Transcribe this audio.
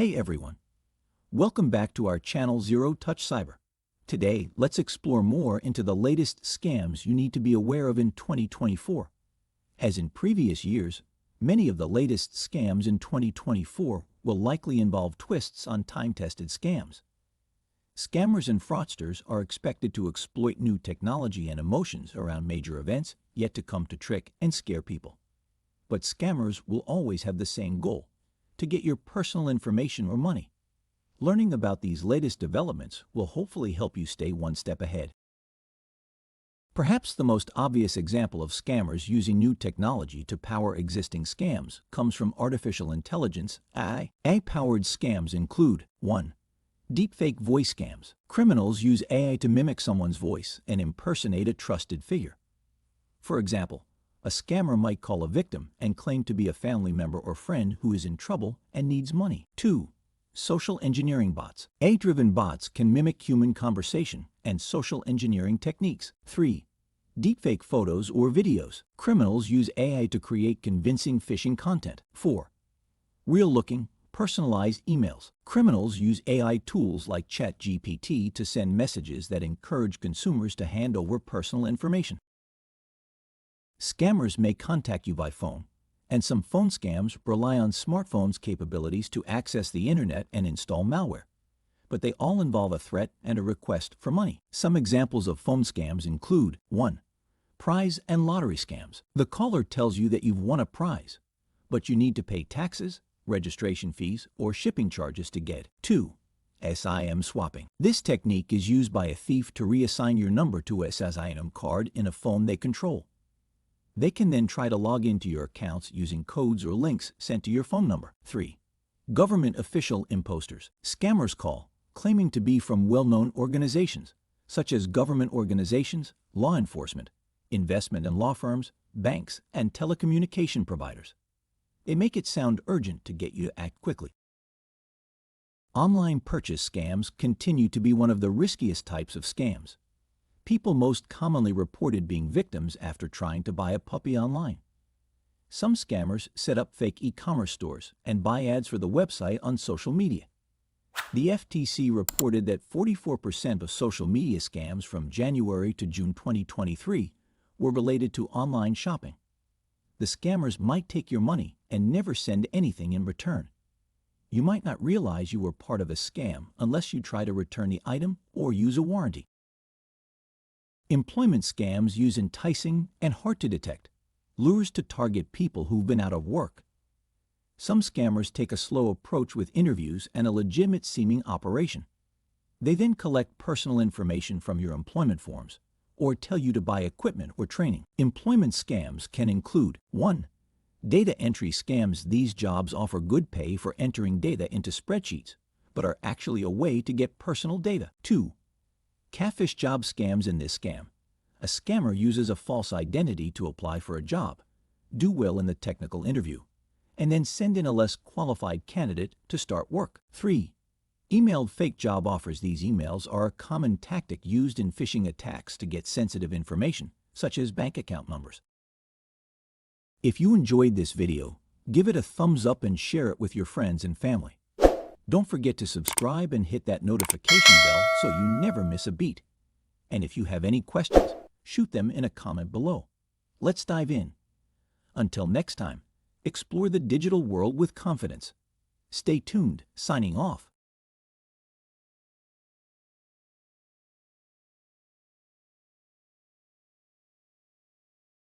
Hey everyone, welcome back to our channel Zero Touch Cyber. Today, let's explore more into the latest scams you need to be aware of in 2024. As in previous years, many of the latest scams in 2024 will likely involve twists on time-tested scams. Scammers and fraudsters are expected to exploit new technology and emotions around major events yet to come to trick and scare people. But scammers will always have the same goal: to get your personal information or money. Learning about these latest developments will hopefully help you stay one step ahead. Perhaps the most obvious example of scammers using new technology to power existing scams comes from artificial intelligence, AI. AI-powered scams include 1. Deepfake voice scams. Criminals use AI to mimic someone's voice and impersonate a trusted figure. For example, a scammer might call a victim and claim to be a family member or friend who is in trouble and needs money. 2. Social engineering bots. AI-driven bots can mimic human conversation and social engineering techniques. 3. Deepfake photos or videos. Criminals use AI to create convincing phishing content. 4. Real-looking, personalized emails. Criminals use AI tools like ChatGPT to send messages that encourage consumers to hand over personal information. Scammers may contact you by phone, and some phone scams rely on smartphones' capabilities to access the internet and install malware. But they all involve a threat and a request for money. Some examples of phone scams include 1. Prize and lottery scams. The caller tells you that you've won a prize, but you need to pay taxes, registration fees, or shipping charges to get. 2. SIM swapping. This technique is used by a thief to reassign your number to a SIM card in a phone they control. They can then try to log into your accounts using codes or links sent to your phone number. 3. Government official imposters. Scammers call, claiming to be from well-known organizations, such as government organizations, law enforcement, investment and law firms, banks, and telecommunication providers. They make it sound urgent to get you to act quickly. Online purchase scams continue to be one of the riskiest types of scams. People most commonly reported being victims after trying to buy a puppy online. Some scammers set up fake e-commerce stores and buy ads for the website on social media. The FTC reported that 44% of social media scams from January to June 2023 were related to online shopping. The scammers might take your money and never send anything in return. You might not realize you were part of a scam unless you try to return the item or use a warranty. Employment scams use enticing and hard-to-detect lures to target people who've been out of work. Some scammers take a slow approach with interviews and a legitimate-seeming operation. They then collect personal information from your employment forms or tell you to buy equipment or training. Employment scams can include 1. Data entry scams. These jobs offer good pay for entering data into spreadsheets, but are actually a way to get personal data. 2. Catfish job scams. In this scam, a scammer uses a false identity to apply for a job, do well in the technical interview, and then send in a less qualified candidate to start work. 3. Emailed fake job offers. These emails are a common tactic used in phishing attacks to get sensitive information, such as bank account numbers. If you enjoyed this video, give it a thumbs up and share it with your friends and family. Don't forget to subscribe and hit that notification bell so you never miss a beat. And if you have any questions, shoot them in a comment below. Let's dive in. Until next time, explore the digital world with confidence. Stay tuned. Signing off.